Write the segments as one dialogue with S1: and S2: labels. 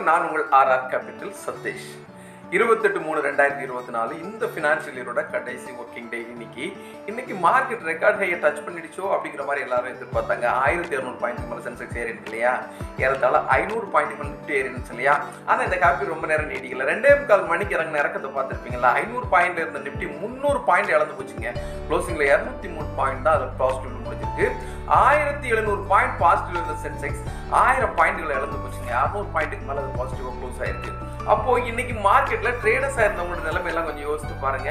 S1: நான் உங்கள் RR capital Satish. 28/3/2024 இந்த ஃபினான்ஷியல் இயரோட கடைசி ஒர்க்கிங் டே இன்னைக்கு மார்க்கெட் ரெக்கார்ட் ஹையை டச் பண்ணிடுச்சோ அப்படிங்கிற மாதிரி எல்லாரும் எதிர்பார்த்தாங்க. 1200 பாயிண்ட் மேலே சென்செக்ஸ் ஏறிடுச்சு இல்லையா, ஏறத்தால 500 பாயிண்ட் மேலே நிஃப்டி ஏறிடுச்சு இல்லையா. ஆனால் இந்த காப்பி ரொம்ப நேரம் நீடிக்கல. 2.25 மணிக்கு இறங்கின இறக்கத்தை பார்த்துருப்பீங்களா. 500 பாயிண்ட் இருந்த நிஃப்டி 300 பாயிண்ட் இழந்து போச்சுங்க. க்ளோசிங்ல 203 பாயிண்ட் தான் அதில் பாசிட்டிவ் முடிஞ்சிருக்கு. 1700 பாயிண்ட் பாசிட்டிவ் இருந்த சென்செக்ஸ் 1000 பாயிண்ட்களை இழந்து போச்சுங்க. 600 பாயிண்ட்டுக்கு மேலே அது பாசிட்டிவாக க்ளோஸ் ஆயிருக்கு. அப்போ இன்னைக்கு மார்க்கெட்ல ட்ரேடர்ஸ் ஆயிருந்தவங்களோட நிலைமை எல்லாம் கொஞ்சம் யோசித்து பாருங்க.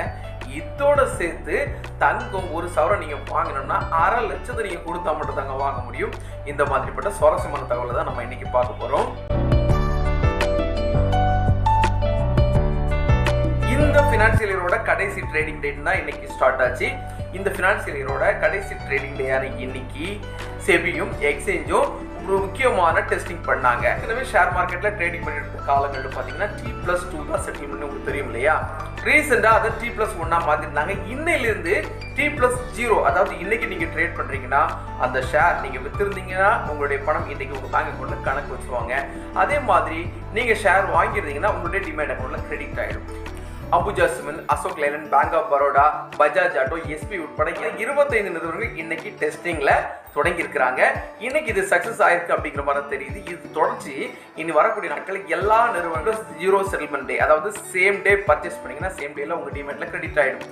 S1: இதோட சேர்த்து தங்கம் ஒரு சவரம் நீங்க வாங்கணும்னா 1/2 லட்சத்தை நீங்க கொடுத்தா மட்டும் தாங்க வாங்க முடியும். இந்த மாதிரிப்பட்ட சுவாரஸ்யமான தகவலை தான் நம்ம இன்னைக்கு பார்க்க போறோம். இந்த ஃபினான்ஷியல் இயரோட கடைசி ட்ரேடிங் டேட் தான் இன்னைக்கு ஸ்டார்ட் ஆச்சு. இந்த ஃபினான்ஷியல் இயரோட கடைசி ட்ரேடிங் டேயான இன்னைக்கு செபியும் எக்ஸ்சேஞ்சும் ஒரு முக்கியமான டெஸ்டிங் பண்ணாங்க. எனவே ஷேர் மார்க்கெட்ல ட்ரேடிங் பண்ணிட்டு இருக்க காலங்கள் பாத்தீங்கன்னா T+2 தான் செட்டில்மெண்ட் உங்களுக்கு தெரியும் இல்லையா. ரீசெண்டா அதை T+1 மாத்திருந்தாங்க. இன்னையிலிருந்து T+0, அதாவது இன்னைக்கு நீங்க ட்ரேட் பண்றீங்கன்னா அந்த ஷேர் நீங்க வித்திருந்தீங்கன்னா உங்களுடைய பணம் இன்னைக்கு உங்க பேங்க் அக்கௌண்ட்ல கணக்கு வச்சுருவாங்க. அதே மாதிரி நீங்க ஷேர் வாங்கியிருந்தீங்கன்னா உங்களுடைய டிமேட் அக்கௌண்ட்ல கிரெடிட் ஆயிடும். Ambuja cement, Ashok Leyland, bank of Baroda, Bajaj auto, SP உட்பட 25 நிறுவனங்கள் இன்னைக்கு டெஸ்டிங்ல தொடங்கி இருக்கிறாங்க. இன்னைக்கு இது சக்சஸ் ஆயிருக்கு அப்படிங்கிற மாதிரி தெரியுது. இது தொடர்ச்சி இனி வரக்கூடிய நாட்களுக்கு எல்லா நிறுவனங்களும் 0 செட்டில்மெண்ட் டே, அதாவது சேம் டே பர்ச்சேஸ் பண்ணீங்கன்னா சேம் டேல உங்க டிமேட்ல கிரெடிட் ஆயிடும்.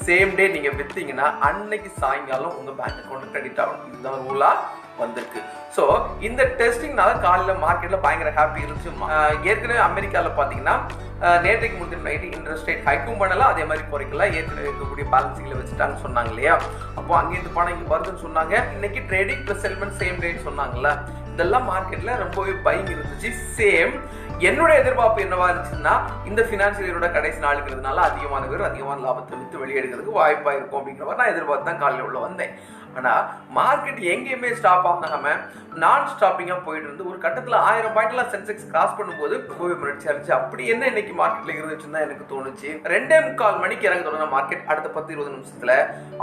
S1: சேம் டே நீங்க வித்தீங்கன்னா அன்னைக்கு சாயங்காலம் உங்க பேங்க் அக்கௌண்ட் கிரெடிட் ஆகும். இதுதான் ரூலா வந்திருக்கு. ஸோ இந்த டெஸ்டிங்னால காலையில் மார்க்கெட்ல பயங்கர ஹாப்பி இருந்துச்சு. ஏற்கனவே அமெரிக்காவில் பார்த்தீங்கன்னா நேற்றைக்கு முந்தின நைட்டு இன்ட்ரெஸ்ட் ரேட் ஹைக்கும் பண்ணலாம், அதே மாதிரி குறைக்கல. ஏற்கனவே இருக்கக்கூடிய பேலன்சிங்ல வச்சுட்டாங்கன்னு சொன்னாங்க இல்லையா. அப்போ அங்கேருந்து பணம் இங்கே வருதுன்னு சொன்னாங்க. இன்னைக்கு trading plus settlement same rate சொன்னாங்கல்ல. இதெல்லாம் மார்க்கெட்ல ரொம்பவே பைங் இருந்துச்சு. சேம் என்னுடைய எதிர்பார்ப்பு என்னவா இருந்துச்சுன்னா, இந்த ஃபினான்ஷியல் இயரோட கடைசி நாளுங்கிறதுனால அதிகமான பேர் அதிகமான லாபத்தை வித்து வெளியெடுக்கிறதுக்கு வாய்ப்பா இருக்கும் அப்படிங்கிற மாதிரி நான் எதிர்பார்த்து தான் காலையில் உள்ள வந்தேன். ஆனா மார்க்கெட் எங்கேயுமே ஸ்டாப் ஆகாம நான் ஸ்டாப்பிங்கா போயிட்டு இருந்து ஒரு கட்டத்துல 1000 பாயிண்ட்ல சென்செக்ஸ் கிராஸ் பண்ணும்போது போய் மிரட்சி இருந்துச்சு. அப்படி என்ன இன்னைக்கு மார்க்கெட்ல இருந்துச்சுன்னு தான் எனக்கு தோணுச்சு. 2.25 மணிக்கு இறங்க தொடங்கின மார்க்கெட் அடுத்த 10-20 நிமிஷத்துல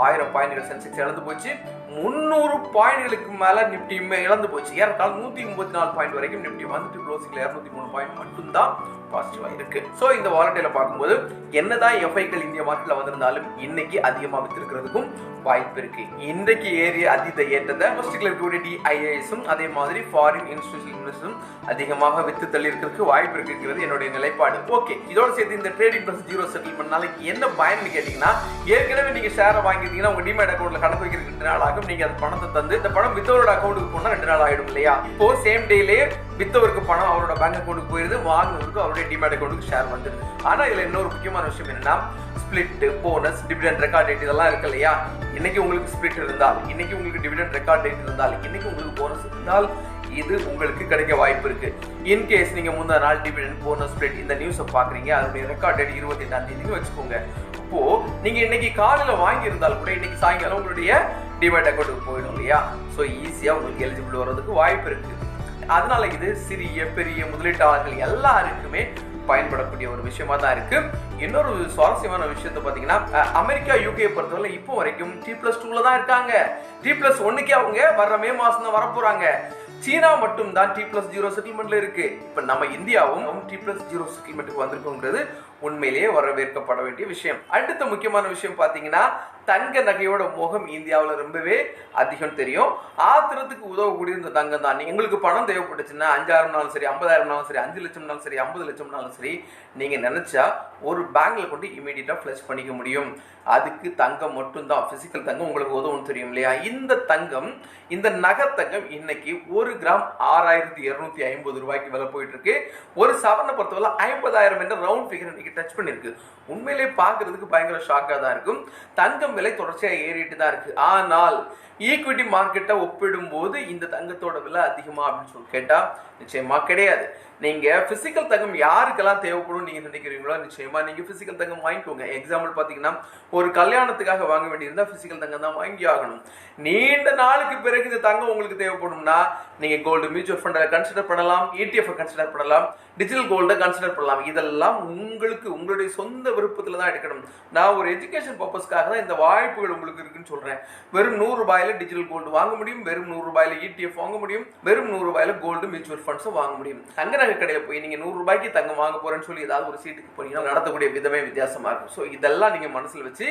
S1: 1000 பாயிண்ட்கள் சென்செக்ஸ் இழந்து போச்சு. 300 பாயிண்ட்களுக்கு மேல நிப்டியுமே இழந்து போச்சு. ஏறத்தாழ 134 பாயிண்ட் வரைக்கும் நிப்டி வந்துட்டு க்ளோசிங்ல 203 பாயிண்ட் மட்டும்தான் பாசிட்டிவா இருக்கு. சோ இந்த வாலட்டைல பார்க்கும்போது என்னதான் எஃப்ஐக்கள் இந்திய மார்க்கெட்ல வந்திருந்தாலும் இன்னைக்கு அதிகமா வித்திருக்கிறதுக்கும் வாய்ப்பு இருக்கு. இன்றைக்கு ஏறிய அதீத ஏற்றத்தை டொமஸ்டிக்ல இருக்கக்கூடிய டிஐஏஎஸும் அதே மாதிரி ஃபாரின் இன்ஸ்டிடியூஷனல் இன்வெஸ்டரும் அதிகமாக வித்து தள்ளி இருக்கிறதுக்கு வாய்ப்பு இருக்குங்கிறது என்னுடைய நிலைப்பாடு. ஓகே, இதோட சேர்த்து இந்த ட்ரேடிங் ப்ளஸ் 0 செட்டில்மெண்ட்னால என்ன பயன்னு கேட்டீங்கன்னா, ஏற்கனவே நீங்க ஷேரை வாங்கிருந்தீங்கன்னா உங்க டிமேட் அக்கௌண்ட்ல கணக்கு வைக்கிறதுக்கு 2 நாள் ஆகும். நீங்க அந்த பணத்தை தந்து இந்த பணம் வித்தவரோட அக்கௌண்ட்டுக்கு போனா 2 நாள் ஆயிடும் இல்லையா. இப்போ சேம் டேலேயே வித்தவருக்கு பணம் அவரோட பேங்க் அக்கௌண்ட்டுக்கு போயிருது, வாங்கினவருக்கு அவருடைய டிமேட் அக்கௌண்ட்டுக்கு ஷேர் வந்துருது. ஆனா இதுல இன்னொரு முக்கியமான விஷயம் என்னன்னா, split, bonus, dividend record date இதெல்லாம் இருக்கு இல்லையா. இன்னைக்கு உங்களுக்கு ஸ்பிளிட் இருந்தால், இன்னைக்கு உங்களுக்கு டிவிடெண்ட் ரெக்கார்ட் டேட் இருந்தால், இன்னைக்கு உங்களுக்கு போனஸ் இருந்தால் இது உங்களுக்கு கிடைக்க வாய்ப்பு இருக்கு. இன்கேஸ் நீங்க முந்தா நாள் டிவிடெண்ட், போனஸ், ஸ்பிளிட் இந்த நியூஸை பாக்குறீங்க, அதனுடைய ரெக்கார்ட் டேட் 28ஆம் தேதி வச்சுக்கோங்க. அப்போ நீங்க இன்னைக்கு காலையில வாங்கி இருந்தால் கூட இன்னைக்கு சாயங்காலம் உங்களுடைய டிமேட் அக்கௌண்ட்டுக்கு போயிடும் இல்லையா. ஸோ ஈஸியா உங்களுக்கு எலிஜிபிள் வர்றதுக்கு வாய்ப்பு இருக்கு. அதனால இது சிறிய பெரிய முதலீட்டாளர்கள் எல்லாருக்குமே பயன்படக்கூடிய ஒரு விஷயமா தான் இருக்கு. இன்னொரு சுவாரஸ்யமான விஷயத்தை பாத்தீங்கன்னா, அமெரிக்கா யூகே பொறுத்தவரை இப்போ வரைக்கும் T+2 தான் இருக்காங்க. T+1 அவங்க வர்ற மே மாசம் தான் வரப்போறாங்க. சீனா மட்டும் தான் T+0 செட்டில்மெண்ட்ல இருக்கு. இப்ப நம்ம இந்தியாவும் T+0 செட்டில்மெண்ட்டுக்கு வந்திருக்கோங்கிறது உண்மையிலேயே வரவேற்கப்பட வேண்டிய விஷயம். அடுத்த முக்கியமான விஷயம் பாத்தீங்கன்னா, தங்க நகையோட முகம் இந்தியாவில் ரொம்பவே அதிகம் தெரியும். ஆத்திரத்துக்கு உதவக்கூடிய இந்த தங்கம் தான். உங்களுக்கு பணம் தேவைப்பட்டுச்சுன்னா 5000 சரி, 50,000 சரி, 5 லட்சம்னாலும் சரி, 50 லட்சம்னாலும் சரி, நீங்க நினைச்சா ஒரு பேங்க்ல கொண்டு இமீடியட்டா ஃபிளஷ் பண்ணிக்க முடியும். அதுக்கு தங்கம் மட்டும்தான், பிசிக்கல் தங்கம் உங்களுக்கு உதவும் தெரியும் இல்லையா. இந்த தங்கம், இந்த நகை தங்கம் இன்னைக்கு 1 கிராம் 6250 ரூபாய்க்கு விலை போயிட்டு இருக்கு. ஒரு சவரனை பொறுத்தவரை 50,000 என்ற ரவுண்ட் ஃபிகர் இன்னைக்கு டச் பண்ணிருக்கு. உண்மையிலே பார்க்கறதுக்கு பயங்கர ஷாக்கா தான் இருக்கும். தங்கம் விலை தொடர்ச்சியா ஏறிட்டு தான் இருக்கு. ஆனால் ஈக்விட்டி மார்க்கெட்டை ஒப்பிடும் போது இந்த தங்கத்தோட விலை அதிகமா அப்படின்னு சொல்லி கேட்டா நிச்சயமா கிடையாது. நீங்க பிசிக்கல் தங்கம் யாருக்கெல்லாம் தேவைப்படும் நீங்க நினைக்கிறீங்களோ நிச்சயமா நீங்க பிசிக்கல் தங்கம் வாங்கிக்கோங்க. எக்ஸாம்பிள் பாத்தீங்கன்னா, ஒரு கல்யாணத்துக்காக வாங்க வேண்டியிருந்தா பிசிக்கல் தங்கம் தான் வாங்கி ஆகணும். நீண்ட நாளுக்கு பிறகு இந்த தங்கம் உங்களுக்கு தேவைப்படும்னா நீங்க கோல்டு மியூச்சுவல் ஃபண்டை கன்சிடர் பண்ணலாம், ETF கன்சிடர் பண்ணலாம், டிஜிட்டல் கோல்டை கன்சிடர் பண்ணலாம். இதெல்லாம் உங்களுக்கு உங்களுடைய சொந்த விருப்பத்துல தான் எடுக்கணும். நான் ஒரு எஜுகேஷன் பர்பஸ்க்காக தான் இந்த வாய்ப்புகள் உங்களுக்கு இருக்குன்னு சொல்றேன். வெறும் 100 ரூபாயில டிஜிட்டல் கோல்டு வாங்க முடியும், வெறும் 100 ரூபாயில ETF வாங்க முடியும், வெறும் 100 ரூபாயில கோல்டு மியூச்சுவல் ஃபண்ட்ஸ் வாங்க முடியும். தங்க நகை கடையில் போய் நீங்க 100 ரூபாய்க்கு தங்கம் வாங்க போறேன்னு சொல்லி ஏதாவது ஒரு சீட்டுக்கு போனீங்கன்னா நடத்தக்கூடிய விதமே வித்தியாசமா இருக்கும். ஸோ இதெல்லாம் நீங்க மனசுல வச்சு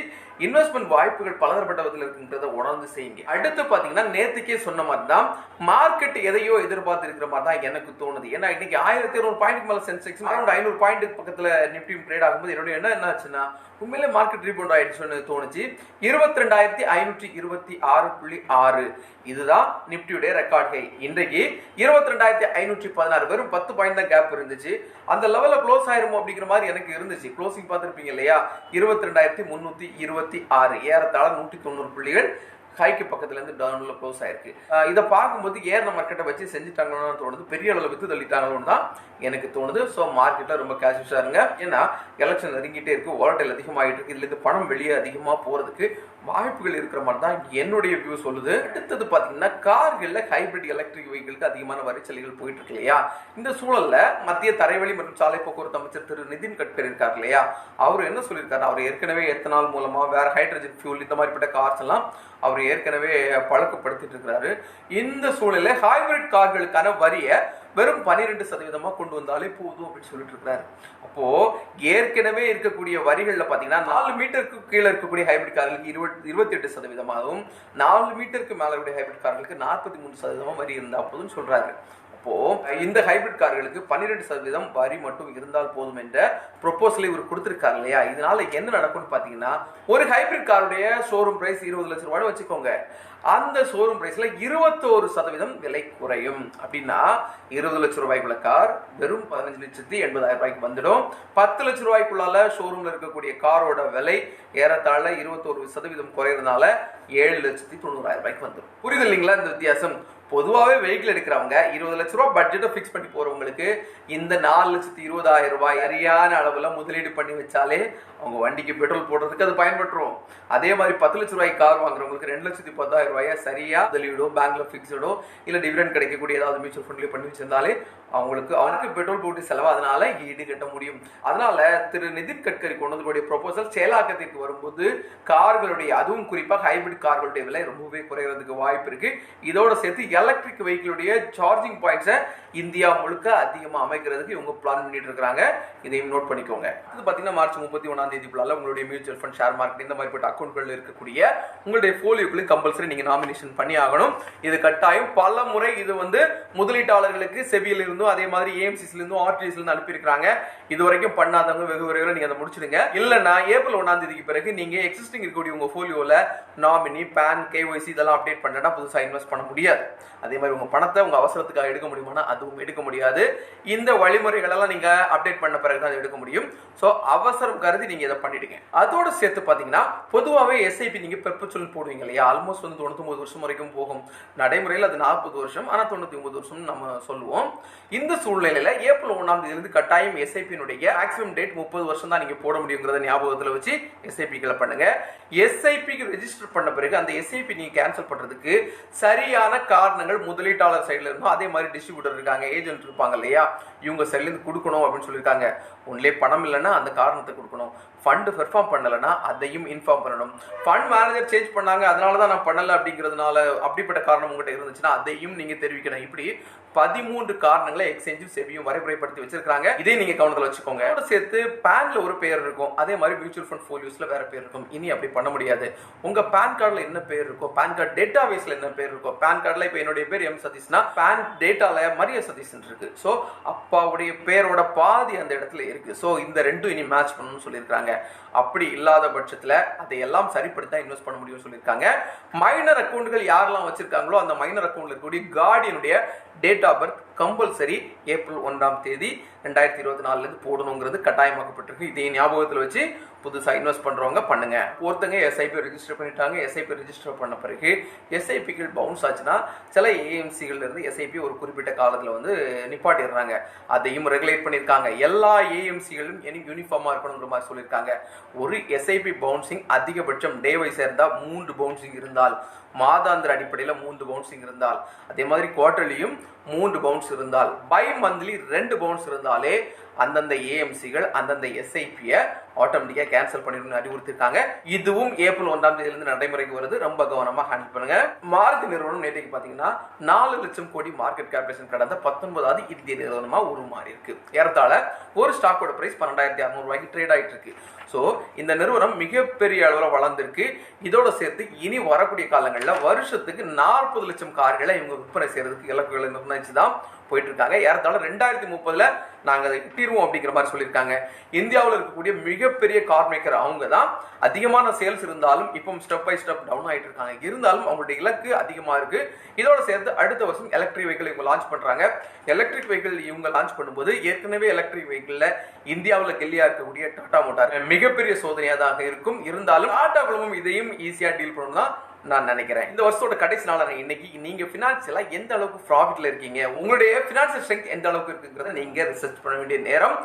S1: இன்வெஸ்ட்மெண்ட் வாய்ப்புகள் பலதரப்பட்ட விதத்தில் இருக்குன்றத உணர்ந்து செய்யுங்க. அடுத்து பாத்தீங்கன்னா நேத்துக்கே சொன்ன மாதிரி தான் மார்க்கெட் எதையோ எதிர்பார்த்து இருக்கிற மாதிரி தான் எனக்கு தோணுது. ஏன்னா இன்னைக்கு 1200 பாயிண்ட் மேல சென்செக்ஸ் 500 பாயிண்ட் பக்கத்துல நிப்டி ட்ரேட் ஆகும்போது என்னுடைய என்ன ஆச்சுன்னா உண்மையிலே மார்க்கெட் ரீபவுண்ட் ஆயிடுச்சுன்னு தோணுச்சு. 22,526.6 இதுதான் நிப்டியுடைய ரெக்கார்ட் ஹை. இன்றைக்கு 22,516 வெறும் 10 பாயிண்ட் தான் கேப் இருந்துச்சு. அந்த லெவல்ல க்ளோஸ் ஆயிருமோ அப்படிங்கிற மாதிரி எனக்கு இருந்துச்சு. க்ளோசிங் பார்த்துருப்பீங்க இல்லையா, 22,326 ஏறத்தாழ 190 புள்ளிகள் ஹைக்கு பக்கத்துல இருந்து டவுன்ல க்ளோஸ் ஆயிருக்கு. இதை பார்க்கும்போது ஏறின மார்க்கெட்டை வச்சு செஞ்சுட்டாங்கன்னு தோணுது, பெரிய அளவில் வித்து தள்ளிட்டாங்கன்னு தான் எனக்கு தோணுது. ஸோ மார்க்கெட்ல ரொம்ப கேஷியஸா இருங்க. ஏன்னா எலெக்ஷன் நெருங்கிட்டே இருக்கு, வாலடைல் அதிகமாகிட்டு இருக்கு, இதுல இருந்து பணம் வெளியே அதிகமா போறதுக்கு வாய்ப்புகள் இருக்கிற மாதிரி தான் என்னுடைய வியூ சொல்லுது. அடுத்தது பாத்தீங்கன்னா கார்கள்ல ஹைபிரிட் எலக்ட்ரிக் வெஹிக்கிளுக்கு அதிகமான வரிச்சலுகைகள் போயிட்டு இருக்கு இல்லையா. இந்த சூழல்ல மத்திய தரைவழி மற்றும் சாலை போக்குவரத்து அமைச்சர் திரு நிதின் கட்கரி இருக்கார் இல்லையா, அவர் என்ன சொல்லியிருக்காரு, அவர் ஏற்கனவே எத்தனால் மூலமா வேற ஹைட்ரஜன் ஃபியூல் இந்த மாதிரிப்பட்ட கார்ஸ் எல்லாம் அவர் ஏற்கனவே பழக்கப்படுத்திட்டு இருக்கிறாரு. இந்த சூழலில் ஹைபிரிட் கார்களுக்கான வரியை வெறும் 12% கொண்டு வந்தாலே போதும் அப்படின்னு சொல்லிட்டு இருக்கிறாரு. அப்போ ஏற்கனவே இருக்கக்கூடிய வரிகள்ல பாத்தீங்கன்னா 4 மீட்டருக்கு கீழே இருக்கக்கூடிய ஹைபிரிட் கார்களுக்கு 28%, 4 மீட்டருக்கு மேல இருக்கக்கூடிய ஹைபிரிட் கார்களுக்கு 43% வரி இருந்தா போதும்னு சொல்றாரு. அப்போ இந்த ஹைபிரிட் கார்களுக்கு 12% வரி மட்டும் இருந்தால் போதும் என்ற ப்ரொபோசலை இவர் கொடுத்திருக்காரு இல்லையா. இதனால என்ன நடக்கும்னு பாத்தீங்கன்னா ஒரு ஹைபிரிட் காருடைய ஷோரூம் பிரைஸ் 20 லட்சம் ரூபாய் வச்சுக்கோங்க, அந்த ஷோரூம் பிரைஸ்ல 21% விலை குறையும். அப்படின்னா 20 லட்சம் ரூபாய்க்குள்ள கார் வெறும் 15,80,000 ரூபாய்க்கு வந்துடும். 10 லட்சம் ரூபாய்க்குள்ளால ஷோரூம்ல இருக்கக்கூடிய காரோட விலை ஏறத்தாழ 21% குறையறதுனால 7,90,000 ரூபாய்க்கு வந்துடும். புரியுது இல்லைங்களா இந்த வித்தியாசம்? பொதுவாகவே வெஹிக்கிள் எடுக்கிறவங்க 20 லட்ச ரூபாய் பட்ஜெட்டை ஃபிக்ஸ் பண்ணி போறவங்களுக்கு இந்த 4,20,000 ரூபாய் சரியான அளவுல முதலீடு பண்ணி வச்சாலே அவங்க வண்டிக்கு பெட்ரோல் போடுறதுக்கு அது பயன்பட்டுரும். அதே மாதிரி 10 லட்ச ரூபாய் கார் வாங்குறவங்களுக்கு 2,10,000 ரூபாய் சரியா முதலீடோ பேங்க்ல பிக்ஸடோ இல்ல டிவிடெண்ட் கிடைக்கக்கூடிய ஏதாவது மியூச்சுவல் ஃபண்ட்லயோ பண்ணி வச்சிருந்தாலே அவனுக்கு பெட்ரோல் போட்டு செலவு அதனால ஈடு கட்ட முடியும். அதனால திரு நிதின் கட்கரி கொண்டு வரக்கூடிய ப்ரொபோசல் செயலாக்கத்திற்கு வரும்போது கார்களுடைய அதுவும் குறிப்பாக ஹைபிரிட் கார்களுடைய விலை ரொம்பவே குறைகிறதுக்கு வாய்ப்பு இருக்கு. இதோட சேர்த்து எலக்ட்ரிக் வெஹிக்கிளுடைய சார்ஜிங் பாயிண்ட்ஸை இந்தியா முழுக்க அதிகமா அமைக்கிறதுக்கு இவங்க பிளான் பண்ணிட்டு இருக்காங்க. இதையும் நோட் பண்ணிக்கோங்க. இது பாத்தீங்கன்னா மார்ச் 31ஆம் தேதிக்குள்ள உங்களுடைய மியூச்சுவல் ஃபண்ட், ஷேர் மார்க்கெட் இந்த மாதிரிப்பட்ட அக்கௌண்ட்கள் இருக்கக்கூடிய உங்களுடைய போலியோக்களுக்கு கம்பல்சரி நீங்க நாமினேஷன் பண்ணி ஆகணும். இது கட்டாயம். பல முறை இது முதலீட்டாளர்களுக்கு செபியில இருந்தும் அதே மாதிரி ஏஎம்சிஸ்ல இருந்தும் ஆர்டிஎஸ்ல இருந்து அனுப்பி இருக்காங்க. இது வரைக்கும் பண்ணாதவங்க வெகு விரைவில் நீங்க அதை முடிச்சிடுங்க. இல்லைன்னா ஏப்ரல் 1ஆம் தேதிக்கு பிறகு நீங்க எக்ஸிஸ்டிங் இருக்கக்கூடிய உங்க போலியோல நாமினி, பேன், KYC இதெல்லாம் அப்டேட் பண்ணா புதுசா இன்வெஸ்ட் பண்ண முடியாது. அதே மாதிரி உங்க பணத்தை உங்க அவசரத்துக்காக எடுக்க முடியுமானா அதுவும் எடுக்க முடியாது. இந்த வழிமுறைகள் எல்லாம் நீங்க அப்டேட் பண்ண பிறகு தான் எடுக்க முடியும். சோ அவசரம் கருதி நீங்க இதை பண்ணிடுங்க. அதோட சேர்த்து பாத்தீங்கன்னா பொதுவாகவே SIP நீங்க பெர்பச்சுவல் போடுவீங்க இல்லையா, ஆல்மோஸ்ட் 99 வருஷம் வரைக்கும் போகும். நடைமுறையில் அது 40 வருஷம், ஆனா 99 வருஷம் நம்ம சொல்லுவோம். இந்த சூழ்நிலையில ஏப்ரல் 1ஆம் தேதியிலிருந்து கட்டாயம் SIP மேக்ஸிமம் டேட் 30 வருஷம் தான் நீங்க போட முடியுங்கிறத ஞாபகத்துல வச்சு SIP-களை பண்ணுங்க. SIP-க்கு ரெஜிஸ்டர் பண்ண பிறகு அந்த SIP நீங்க கேன்சல் பண்றதுக்கு சரியான காரணங்கள் முதலீட்டாளர் சைடுல இருந்தும் அதே மாதிரி டிஸ்ட்ரிபியூட்டர் இருக்காங்க, ஏஜென்ட் இருப்பாங்க இல்லையா, இவங்க சைடுல இருந்து கொடுக்கணும் அப்படின்னு சொல்லியிருக்காங்க. ஒன்லே பணம் இல்லைன்னா அந்த காரணத்தை கொடுக்கணும். ஃபண்ட் பெர்ஃபார்ம் பண்ணலைன்னா அதையும் இன்ஃபார்ம் பண்ணணும். ஃபண்ட் மேனேஜர் சேஞ்ச் பண்ணாங்க அதனாலதான் நான் பண்ணல அப்படிங்கிறதுனால அப்படிப்பட்ட காரணம் உங்ககிட்ட இருந்துச்சுன்னா அதையும் நீங்க தெரிவிக்கணும். இப்படி 13 காரணங்களை எக்ஸ்சேஞ்சும் செபியும் வரைமுறைப்படுத்தி வச்சிருக்காங்க. இதே நீங்க கவனத்தில் வச்சுக்கோங்க. அதோட சேர்த்து பேன்ல ஒரு பேர் இருக்கும், அதே மாதிரி மியூச்சுவல் ஃபண்ட் போலியோஸ்ல வேற பேர் இருக்கும். இனி அப்படி பண்ண முடியாது. உங்க பேன் கார்டுல என்ன பேர் இருக்கோ, பேன் கார்டு டேட்டாபேஸ்ல என்ன பேர் இருக்கோ, பேன் கார்டுல இப்ப என்னுடைய பேர் M சதீஷ்னா பேன் டேட்டால மரிய சதீஷ் இருக்கு. சோ அப்பாவுடைய பேரோட பாதி அந்த இடத்துல இருக்கு. சோ இந்த ரெண்டும் இனி மேட்ச் பண்ணணும்னு சொல்லியிருக்காங்க. அப்படி இல்லாத பட்சத்துல அதையெல்லாம் சரிப்படுத்தி தான் இன்வெஸ்ட் பண்ண முடியும்னு சொல்லியிருக்காங்க. மைனர் அக்கௌண்ட்கள் யாரெல்லாம் வச்சிருக்காங்களோ அந்த மைனர் அக்கௌண்ட்ல இருக்கக்கூடிய கார்டியனுடைய date of birth compulsory April 1ஆம் தேதி 2024 இருந்து போடணுங்கிறது கட்டாயமாக்கப்பட்டிருக்கு. இதை ஞாபகத்தில் வச்சு புதுசாக இன்வெஸ்ட் பண்றவங்க பண்ணுங்க. ஒருத்தங்க SIP ரெஜிஸ்டர் பண்ணிட்டாங்க. SIP ரெஜிஸ்டர் பண்ண பிறகு SIP-கள் பவுன்ஸ் ஆச்சுன்னா சில AMC-கள் இருந்து SIP ஒரு குறிப்பிட்ட காலத்தில் நிப்பாட்டிடுறாங்க. அதையும் ரெகுலேட் பண்ணியிருக்காங்க. எல்லா AMC-களும் யூனிஃபார்மா இருக்கணுங்கிற மாதிரி சொல்லியிருக்காங்க. ஒரு SIP பவுன்சிங் அதிகபட்சம் டே வைஸ் இருந்தா 3 பவுன்சிங் இருந்தால், மாதாந்திர அடிப்படையில் 3 பவுன்சிங் இருந்தால், அதே மாதிரி குவார்டர்லியும் 3 பவுன்ஸ் இருந்தால், பை மந்த்லி 2 பவுன்ஸ் இருந்தாலே அந்தந்த AMC-கள் அந்தந்த SIP-யை ஆட்டோமேட்டிக்கா கேன்சல் பண்ணிடணும்னு அறிவுறுத்திருக்காங்க. இதுவும் ஏப்ரல் 1ஆம் தேதியிலிருந்து நடைமுறைக்கு வருது. ரொம்ப கவனமா ஹேண்டில் பண்ணுங்க. மாருதி நிறுவனம் நேற்றைக்கு பாத்தீங்கன்னா 4 லட்சம் கோடி மார்க்கெட் கேபிடேஷன் கடந்த 19வது இந்திய நிறுவனமா உருமாறி இருக்கு. ஏறத்தாழ ஒரு ஸ்டாக்கோட பிரைஸ் 12,600 ரூபாய்க்கு ட்ரேட் ஆயிட்டு இருக்கு. ஸோ இந்த நிறுவனம் மிகப்பெரிய அளவில் வளர்ந்துருக்கு. இதோட சேர்த்து இனி வரக்கூடிய காலங்களில் வருஷத்துக்கு 40 லட்சம் கார்களை இவங்க விற்பனை செய்யறதுக்கு இலக்குகளை நிர்ணயிச்சு தான் போயிட்டு இருக்காங்க. ஏறத்தாழ 2030 நாங்கள் அதை எட்டிடுவோம் அப்படிங்கிற மாதிரி சொல்லியிருக்காங்க. இந்தியாவில் இருக்கக்கூடிய மிகப்பெரிய கார் மேக்கர் அவங்க தான். அதிகமான சேல்ஸ் இருந்தாலும் இப்போ ஸ்டெப் பை ஸ்டெப் டவுன் ஆகிட்டு இருக்காங்க. இருந்தாலும் அவங்களுடைய இலக்கு அதிகமாக இருக்கு. இதோட சேர்த்து அடுத்த வருஷம் எலக்ட்ரிக் வெஹிக்கிள் இவங்க லான்ச் பண்றாங்க. எலக்ட்ரிக் வெஹிக்கிள் இவங்க லான்ச் பண்ணும்போது ஏற்கனவே எலக்ட்ரிக் வெஹிக்கிள்ல இந்தியாவில் கெல்லியா இருக்கக்கூடிய டாடா மோட்டார் மிகப்பெரிய சோதனையாக தான் இருக்கும். இருந்தாலும் டாடா குழுமம் இதையும் ஈஸியா டீல் பண்ணணும் தான் நான் நினைக்கிறேன். இந்த வருஷத்தோட கடைசி நாளான இன்னைக்கு நீங்க பினான்சியலா எந்த அளவுக்கு ப்ராஃபிட்ல இருக்கீங்க, உங்களுடைய பினான்சியல் ஸ்ட்ரெங்த் எந்த அளவுக்கு இருக்குங்கிறத நீங்க ரிசர்ச் பண்ண வேண்டிய நேரம்.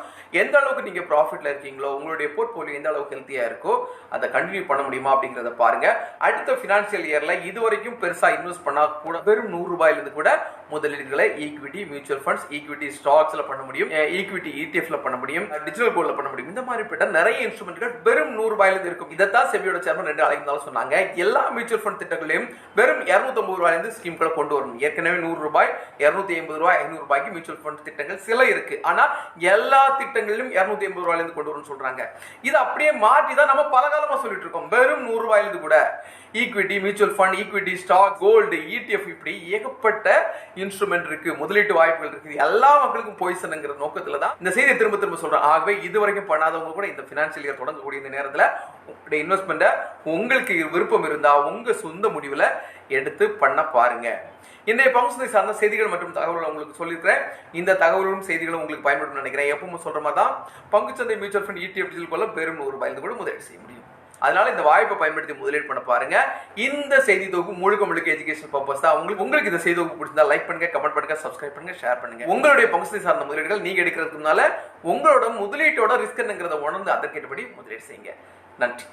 S1: எந்த அளவுக்கு நீங்க ப்ராஃபிட்ல இருக்கீங்களோ, உங்களுடைய போர்ட்போலியோ எந்த அளவுக்கு ஹெல்த்தியா இருக்கோ அதை கண்டினியூ பண்ண முடியுமா அப்படிங்கறத பாருங்க. அடுத்த பினான்சியல் இயர்ல இது வரைக்கும் பெருசா இன்வெஸ்ட் பண்ணா கூட வெறும் 100 ரூபாயில இருந்து கூட முதலீடுகளை ஈக்விட்டி மியூச்சுவல் ஃபண்ட்ஸ், ஈக்விட்டி ஸ்டாக்ஸ்ல பண்ண முடியும், ஈக்விட்டி இடிஎஃப்ல பண்ண முடியும், டிஜிட்டல் கோல்ட்ல பண்ண முடியும். இந்த மாதிரி நிறைய இன்ஸ்ட்ருமெண்ட்கள் வெறும் 100 ரூபாயில இருந்து இருக்கும். இதைத்தான் செபியோட சேர்மன் 2 நாளைக்கு சொன்னாங்க. எல்லா மியூச்சுவல் ஃபண்ட் திட்டங்களையும் வெறும் 250 ரூபாயிலிருந்து ஸ்கீம்களை கொண்டு வரணும். ஏற்கனவே 100 ரூபாய், 250 ரூபாய், 500 ரூபாய்க்கு மியூச்சுவல் ஃபண்ட் திட்டங்கள் சில இருக்கு. ஆனா எல்லா திட்டங்களிலும் 250 ரூபாயிலிருந்து கொண்டு வரணும்னு சொல்றாங்க. இது அப்படியே மாற்றி தான் நம்ம பல காலமா சொல்லிட்டு இருக்கோம். வெறும் 100 ரூபாயிலிருந்து கூட equity mutual fund, equity stock, gold, ETF இப்படி ஏகப்பட்ட இன்ஸ்ட்ருமெண்ட் இருக்கு, முதலீட்டு வாய்ப்புகள் இருக்கு. எல்லா மக்களுக்கும் போய் சென்னுங்கிற நோக்கத்துல தான் இந்த செய்தியை திரும்ப திரும்ப சொல்றேன். ஆகவே இது வரைக்கும் பண்ணாதவங்க கூட இந்த பினான்சியல் இயர் தொடங்கக்கூடிய இந்த நேரத்தில் உங்களுடைய இன்வெஸ்ட்மெண்ட்டை உங்களுக்கு விருப்பம் இருந்தா உங்க சொந்த முடிவில் எடுத்து பண்ண பாருங்க. இன்றைய பங்குசந்தை சார்ந்த செய்திகள் மற்றும் தகவல்கள் உங்களுக்கு சொல்லியிருக்கிறேன். இந்த தகவலும் செய்திகளும் உங்களுக்கு பயன்படும் நினைக்கிறேன். எப்பவும் சொல்ற மாதிரி தான் பங்குச்சந்தை மியூச்சுவல் ஃபண்ட் இடிஎஃப் போல வெறும் 100 ரூபாயிலிருந்து கூட முதலீடு செய்ய முடியும். அதனால இந்த வாய்ப்பை பயன்படுத்தி முதலீடு பண்ண பாருங்க. இந்த செய்தி தொகுப்பு முழுக்க எஜுகேஷன் பர்பஸ் தான். உங்களுக்கு இந்த செய்தி தொகுப்பு பிடிச்சிருந்தா லைக் பண்ணுங்க, கமெண்ட் பண்ணுங்க, சப்ஸ்கிரைப் பண்ணுங்க, ஷேர் பண்ணுங்க. உங்களுடைய பங்குசந்தை சார்ந்த முதலீடுகள் நீங்க எடுக்கிறதுனால உங்களோட முதலீட்டோட ரிஸ்க் என்னங்கிறத உணர்ந்து அதற்கேற்றபடி முதலீடு செய்யுங்க. நன்றி.